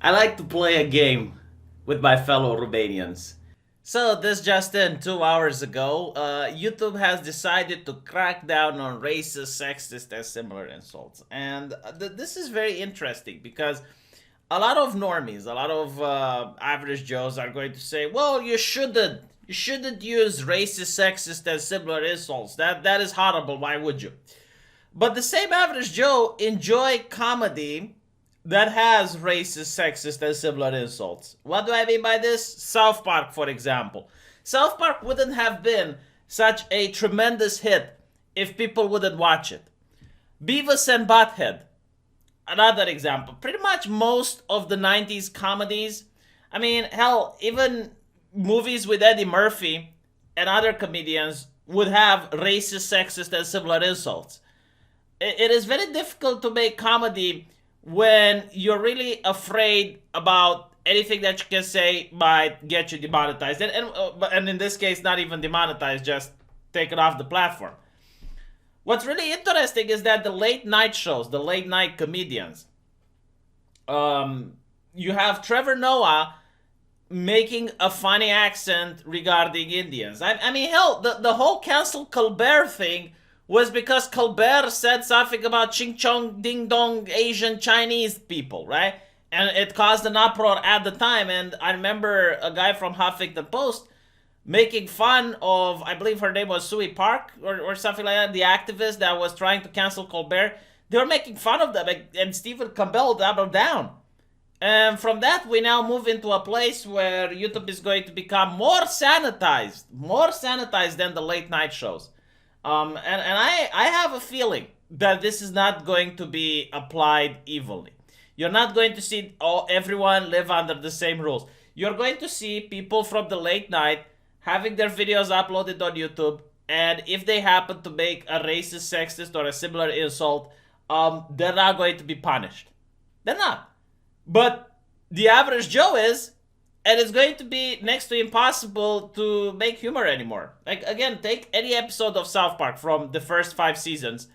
I like to play a game with my fellow Romanians. So, this just in, 2 hours ago, YouTube has decided to crack down on racist, sexist, and similar insults. And this is very interesting because a lot of normies, a lot of average Joes are going to say, well, you shouldn't use racist, sexist, and similar insults. That is horrible. Why would you? But the same average Joe enjoy comedy that has racist, sexist, and similar insults. What do I mean by this? South Park, for example. South Park wouldn't have been such a tremendous hit if people wouldn't watch it. Beavis and Butthead, another example. Pretty much most of the 90s comedies, I mean, hell, even movies with Eddie Murphy and other comedians would have racist, sexist, and similar insults. It is very difficult to make comedy when you're really afraid about anything that you can say might get you demonetized. And in this case, not even demonetized, just taken off the platform. What's really interesting is that the late night shows, the late night comedians, you have Trevor Noah making a funny accent regarding Indians. I mean, hell, the whole cancel Colbert thing was because Colbert said something about ching chong ding dong Asian Chinese people, right? And it caused an uproar at the time. And I remember a guy from Huffington Post making fun of, I believe her name was Sui Park or something like that, the activist that was trying to cancel Colbert. They were making fun of them, and Stephen Campbell doubled down. And from that, we now move into a place where YouTube is going to become more sanitized than the late night shows. And I have a feeling that this is not going to be applied evenly. You're not going to see everyone live under the same rules. You're going to see people from the late night having their videos uploaded on YouTube, and if they happen to make a racist, sexist, or a similar insult, they're not going to be punished. They're not. But the average Joe is, and it's going to be next to impossible to make humor anymore. Like, again, take any episode of South Park from the first 5 seasons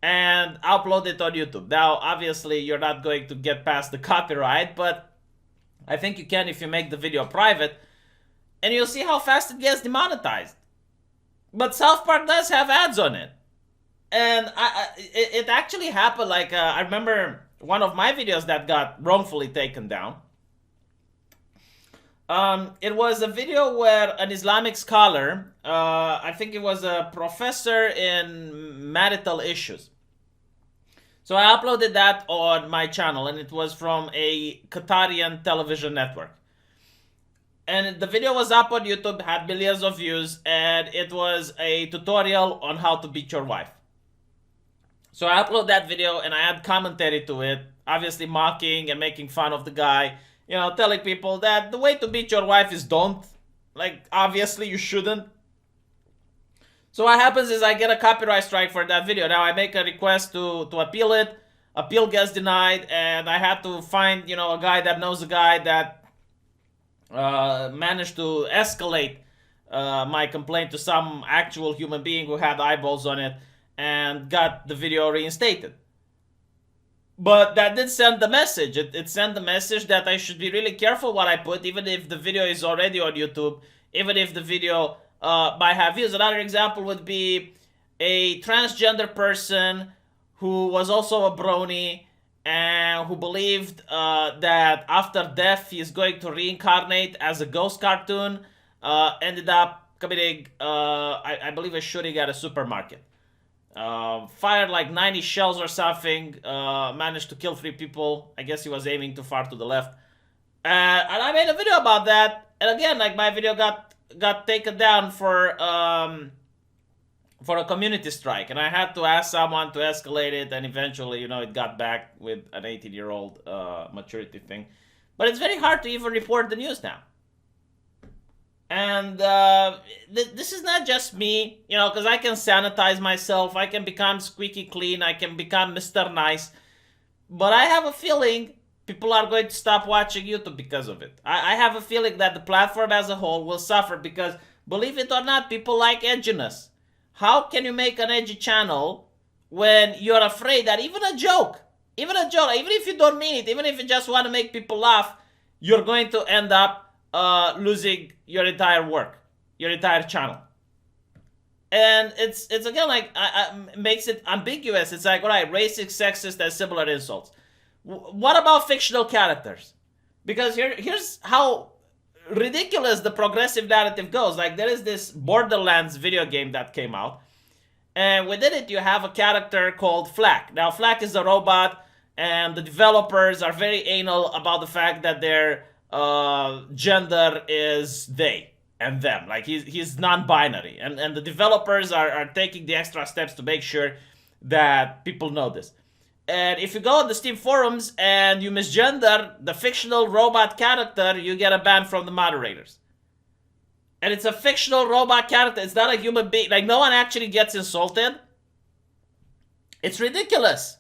and upload it on YouTube. Now, obviously, you're not going to get past the copyright, but I think you can if you make the video private, and you'll see how fast it gets demonetized. But South Park does have ads on it. And it actually happened, like, I remember one of my videos that got wrongfully taken down. It was a video where an Islamic scholar, I think it was a professor in marital issues. So I uploaded that on my channel, and it was from a Qatarian television network. And the video was up on YouTube, had millions of views, and it was a tutorial on how to beat your wife. So I upload that video, and I add commentary to it, obviously mocking and making fun of the guy. You know, telling people that the way to beat your wife is don't. Like, obviously you shouldn't. So what happens is I get a copyright strike for that video. Now I make a request to appeal it. Appeal gets denied, and I had to find, you know, a guy that knows a guy that managed to escalate my complaint to some actual human being who had eyeballs on it and got the video reinstated. But that did send the message. It sent the message that I should be really careful what I put, even if the video is already on YouTube, even if the video might have views. Another example would be a transgender person who was also a brony and who believed that after death he is going to reincarnate as a ghost cartoon, ended up committing, I believe, a shooting at a supermarket. Fired like 90 shells or something, managed to kill 3 people. I guess he was aiming too far to the left. And I made a video about that. And again, like, my video got taken down for a community strike. And I had to ask someone to escalate it. And eventually, you know, it got back with an 18-year-old maturity thing. But it's very hard to even report the news now. And this is not just me, you know, because I can sanitize myself, I can become squeaky clean, I can become Mr. Nice. But I have a feeling people are going to stop watching YouTube because of it. I have a feeling that the platform as a whole will suffer because, believe it or not, people like edginess. How can you make an edgy channel when you're afraid that even a joke, even a joke, even if you don't mean it, even if you just want to make people laugh, you're going to end up losing your entire work, your entire channel. And it's again like makes it ambiguous. It's like, all right, racist, sexist, and similar insults. What about fictional characters? Because here's how ridiculous the progressive narrative goes. Like, there is this Borderlands video game that came out, and within it you have a character called Flack. Now, Flack is a robot, and the developers are very anal about the fact that their gender is they and them. Like, he's non-binary, and the developers are taking the extra steps to make sure that people know this. And if you go on the Steam forums and you misgender the fictional robot character, you get a ban from the moderators. And it's a fictional robot character. It's not a human being. Like, no one actually gets insulted. It's ridiculous.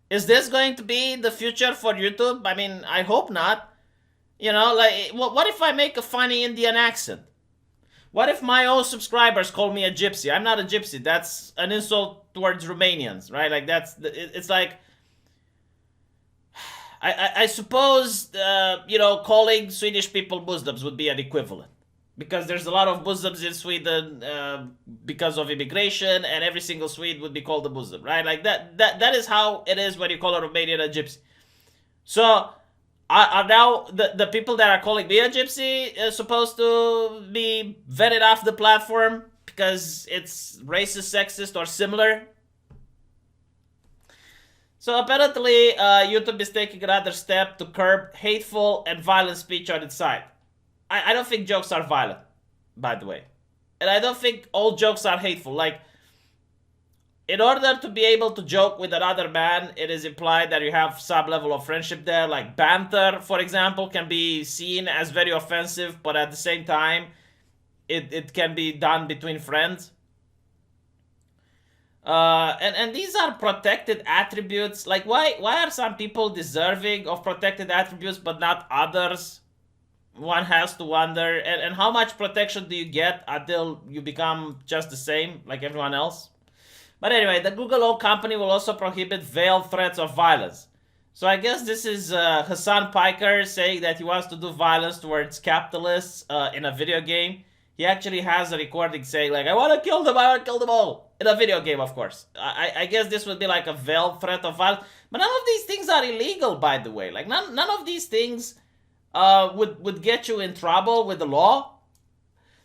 Is this going to be the future for YouTube? I mean, I hope not. You know, like, what if I make a funny Indian accent? What if my own subscribers call me a gypsy? I'm not a gypsy. That's an insult towards Romanians, right? Like, it's like, I suppose, calling Swedish people Muslims would be an equivalent. Because there's a lot of Muslims in Sweden because of immigration, and every single Swede would be called a Muslim, right? Like, that is how it is when you call a Romanian a gypsy. So, are now the people that are calling me a gypsy supposed to be vetted off the platform because it's racist, sexist, or similar? So apparently, YouTube is taking another step to curb hateful and violent speech on its site. I don't think jokes are violent, by the way. And I don't think all jokes are hateful. Like, in order to be able to joke with another man, it is implied that you have some level of friendship there. Like, banter, for example, can be seen as very offensive, but at the same time, it can be done between friends. And these are protected attributes. Like, why are some people deserving of protected attributes but not others? One has to wonder. And how much protection do you get until you become just the same like everyone else? But anyway, the Google-owned company will also prohibit veiled threats of violence. So I guess this is Hassan Piker saying that he wants to do violence towards capitalists in a video game. He actually has a recording saying, like, I want to kill them, I want to kill them all. In a video game, of course. I guess this would be like a veiled threat of violence. But none of these things are illegal, by the way. Like, none of these things would get you in trouble with the law.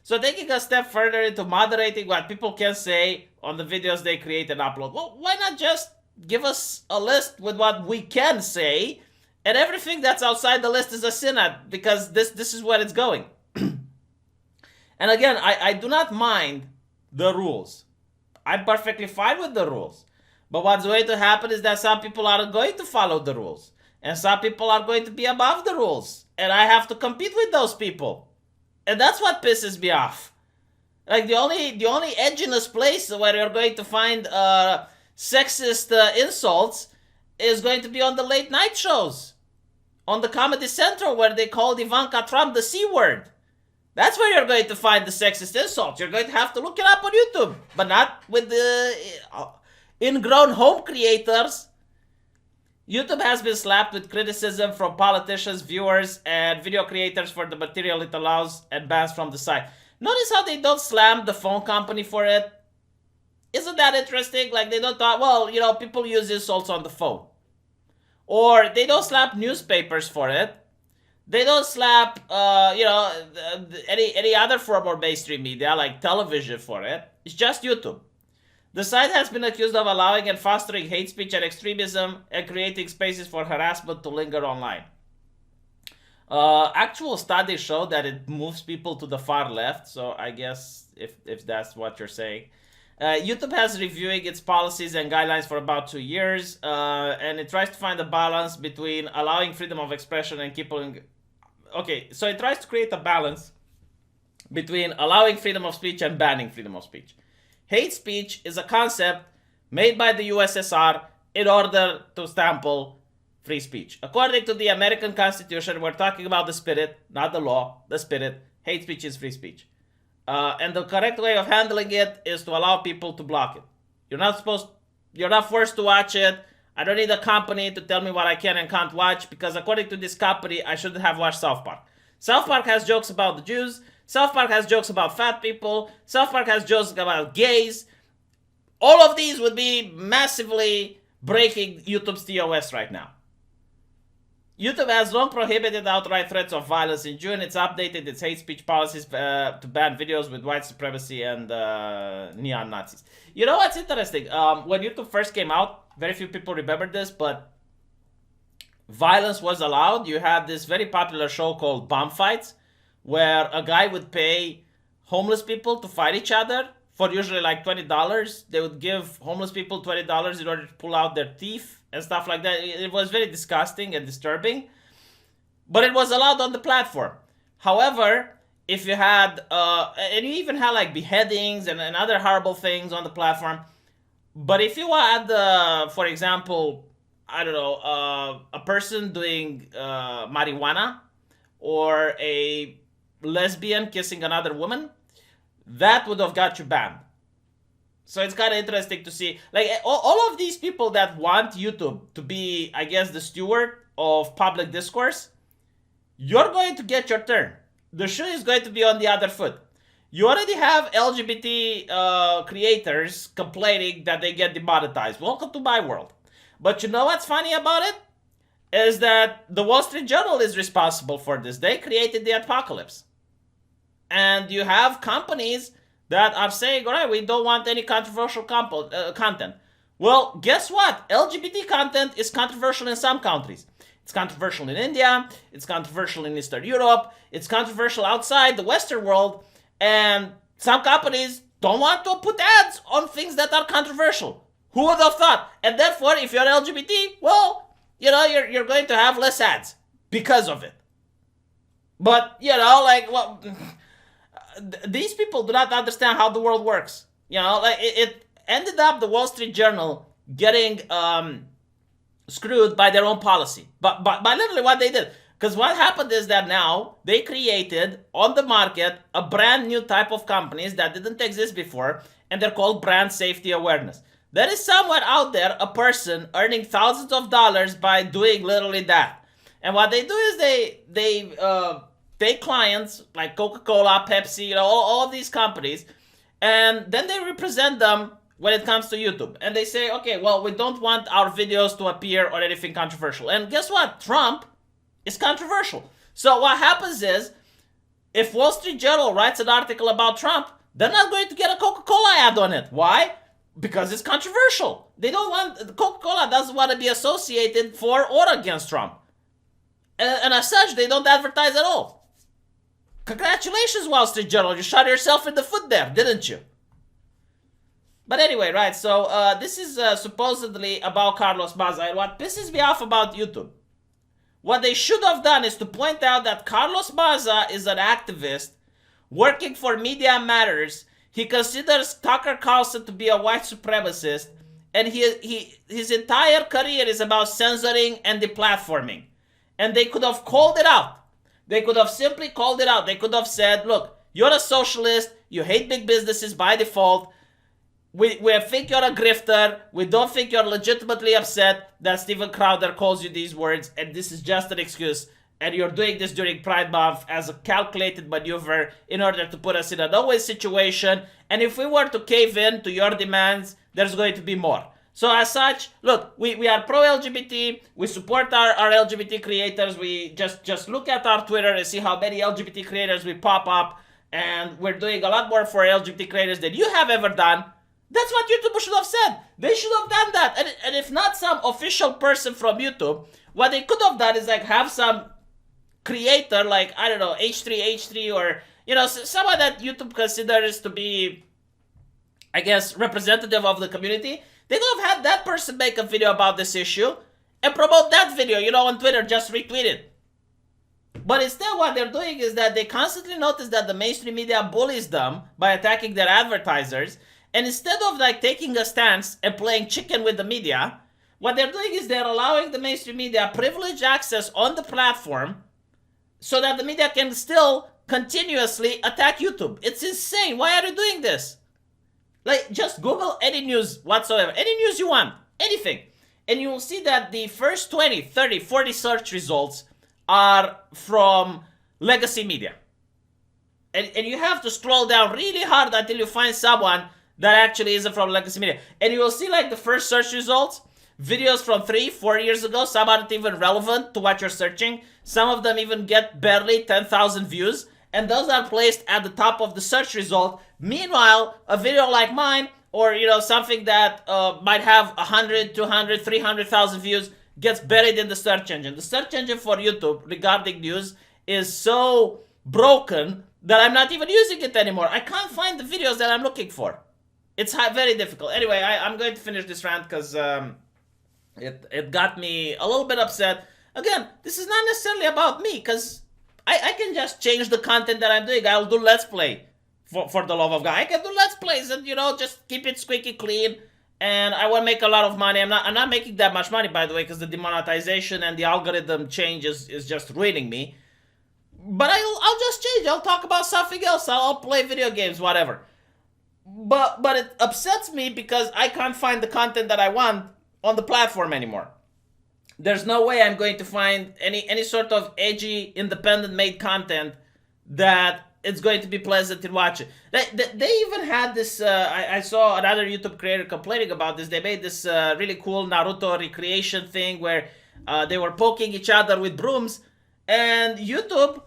So taking a step further into moderating what people can say on the videos they create and upload. Well, why not just give us a list with what we can say, and everything that's outside the list is a sin, because this is where it's going. And again, I do not mind the rules. I'm perfectly fine with the rules. But what's going to happen is that some people are going to follow the rules. And some people are going to be above the rules. And I have to compete with those people. And that's what pisses me off. Like, the only edginess place where you're going to find sexist insults is going to be on the late night shows. On the Comedy Central, where they called Ivanka Trump the C word. That's where you're going to find the sexist insults. You're going to have to look it up on YouTube. But not with the ingrown home creators. YouTube has been slapped with criticism from politicians, viewers, and video creators for the material it allows, and bans from the site. Notice how they don't slam the phone company for it? Isn't that interesting? Like, they don't talk, well, people use insults on the phone. Or they don't slap newspapers for it. They don't slap, any other form of mainstream media, like television, for it. It's just YouTube. The site has been accused of allowing and fostering hate speech and extremism and creating spaces for harassment to linger online. Actual studies show that it moves people to the far left, so I guess if that's what you're saying. YouTube has reviewing its policies and guidelines for about 2 years, and it tries to find a balance between allowing freedom of expression and keeping... Okay, so it tries to create a balance between allowing freedom of speech and banning freedom of speech. Hate speech is a concept made by the USSR in order to stample free speech. According to the American Constitution, we're talking about the spirit, not the law, the spirit. Hate speech is free speech. And the correct way of handling it is to allow people to block it. You're not forced to watch it. I don't need a company to tell me what I can and can't watch, because according to this company, I shouldn't have watched South Park. South Park has jokes about the Jews. South Park has jokes about fat people. South Park has jokes about gays. All of these would be massively breaking YouTube's TOS right now. YouTube has long prohibited outright threats of violence. In June, it's updated its hate speech policies to ban videos with white supremacy and neon Nazis. You know what's interesting? When YouTube first came out, very few people remember this, but violence was allowed. You had this very popular show called Bomb Fights, where a guy would pay homeless people to fight each other for usually like $20. They would give homeless people $20 in order to pull out their teeth and stuff like that. It was very disgusting and disturbing, but it was allowed on the platform. However, if you had, and you even had like beheadings and other horrible things on the platform, but if you had, for example, I don't know, a person doing marijuana or a lesbian kissing another woman, that would have got you banned. So it's kind of interesting to see, like, all of these people that want YouTube to be, I guess, the steward of public discourse, you're going to get your turn. The shoe is going to be on the other foot. You already have LGBT creators complaining that they get demonetized. Welcome to my world. But you know what's funny about it? Is that the Wall Street Journal is responsible for this. They created the apocalypse. And you have companies that are saying, all right, we don't want any controversial content. Well, guess what? LGBT content is controversial in some countries. It's controversial in India. It's controversial in Eastern Europe. It's controversial outside the Western world. And some companies don't want to put ads on things that are controversial. Who would have thought? And therefore, if you're LGBT, well, you know, you're going to have less ads because of it. But, you know, like, well, these people do not understand how the world works. You know, like it ended up the Wall Street Journal getting screwed by their own policy. But by literally what they did. Because what happened is that now they created on the market a brand new type of companies that didn't exist before, and they're called brand safety awareness. There is somewhere out there a person earning thousands of dollars by doing literally that. And what they do is they take clients like Coca-Cola, Pepsi, you know, all of these companies, and then they represent them when it comes to YouTube. And they say, okay, well, we don't want our videos to appear or anything controversial. And guess what? Trump is controversial. So what happens is, if Wall Street Journal writes an article about Trump, they're not going to get a Coca-Cola ad on it. Why? Because it's controversial. They don't want, Coca-Cola doesn't want to be associated for or against Trump. And as such, they don't advertise at all. Congratulations, Wall Street Journal. You shot yourself in the foot there, didn't you? But anyway, right, so this is supposedly about Carlos Maza. And what pisses me off about YouTube, what they should have done is to point out that Carlos Maza is an activist working for Media Matters. He considers Tucker Carlson to be a white supremacist, and his entire career is about censoring and deplatforming. And they could have called it out. They could have simply called it out. They could have said, look, you're a socialist. You hate big businesses by default. We think you're a grifter. We don't think you're legitimately upset that Steven Crowder calls you these words. And this is just an excuse. And you're doing this during Pride Month as a calculated maneuver in order to put us in a no-win situation. And if we were to cave in to your demands, there's going to be more. So as such, look, we are pro-LGBT, we support our LGBT creators, we just look at our Twitter and see how many LGBT creators we pop up, and we're doing a lot more for LGBT creators than you have ever done. That's what YouTube should have said. They should have done that. And if not some official person from YouTube, what they could have done is like have some creator like, I don't know, H3, or, you know, someone that YouTube considers to be, I guess, representative of the community. They could have had that person make a video about this issue and promote that video, you know, on Twitter, just retweet it. But instead what they're doing is that they constantly notice that the mainstream media bullies them by attacking their advertisers. And instead of like taking a stance and playing chicken with the media, what they're doing is they're allowing the mainstream media privileged access on the platform so that the media can still continuously attack YouTube. It's insane. Why are you doing this? Like, just Google any news whatsoever. Any news you want. Anything. and you will see that the first 20, 30, 40 search results are from legacy media. And you have to scroll down really hard until you find someone that actually isn't from legacy media. And you will see like the first search results, videos from 3-4 years ago, some aren't even relevant to what you're searching. Some of them even get barely 10,000 views, and those are placed at the top of the search result. Meanwhile, a video like mine, or something that might have 100, 200, 300,000 views, gets buried in the search engine. The search engine for YouTube regarding news is so broken that I'm not even using it anymore. I can't find the videos that I'm looking for. It's very difficult. Anyway, I'm going to finish this rant because it got me a little bit upset. Again, this is not necessarily about me, because I can just change the content that I'm doing. I'll do Let's Play, for the love of God. I can do Let's Plays and, just keep it squeaky clean, and I will make a lot of money. I'm not making that much money, by the way, because the demonetization and the algorithm change is just ruining me. But I'll just change. I'll talk about something else. I'll play video games, whatever. But it upsets me because I can't find the content that I want on the platform anymore. There's no way I'm going to find any sort of edgy, independent-made content that it's going to be pleasant in watching. They even had this, I saw another YouTube creator complaining about this. They made this really cool Naruto recreation thing where they were poking each other with brooms, and YouTube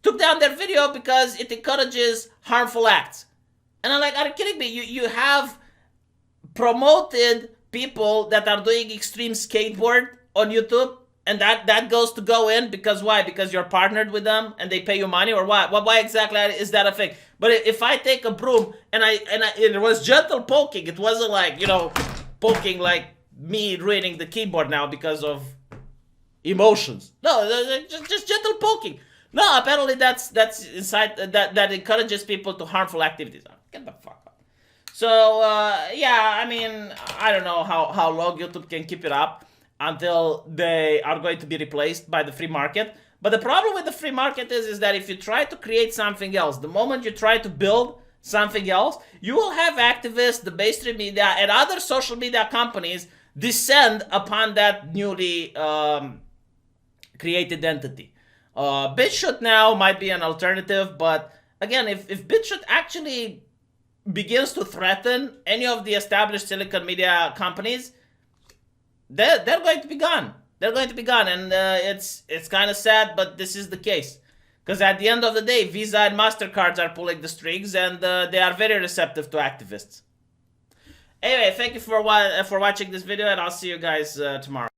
took down their video because it encourages harmful acts. And I'm like, are you kidding me? You have promoted people that are doing extreme skateboard on YouTube, and that goes to go in because why? Because you're partnered with them and they pay you money, or what? Why exactly is that a thing? But if I take a broom and it was gentle poking, it wasn't like poking like me reading the keyboard now because of emotions. No, just gentle poking. No, apparently that's inside that encourages people to harmful activities. Get the fuck up. So yeah, I mean, I don't know how long YouTube can keep it up until they are going to be replaced by the free market. But the problem with the free market is that if you try to create something else, the moment you try to build something else, you will have activists, the mainstream media, and other social media companies descend upon that newly created entity. BitChute now might be an alternative, but again, if BitChute actually begins to threaten any of the established Silicon media companies, they're going to be gone. They're going to be gone, and it's kind of sad, but this is the case. Because at the end of the day, Visa and MasterCards are pulling the strings, and they are very receptive to activists. Anyway, thank you for watching this video, and I'll see you guys tomorrow.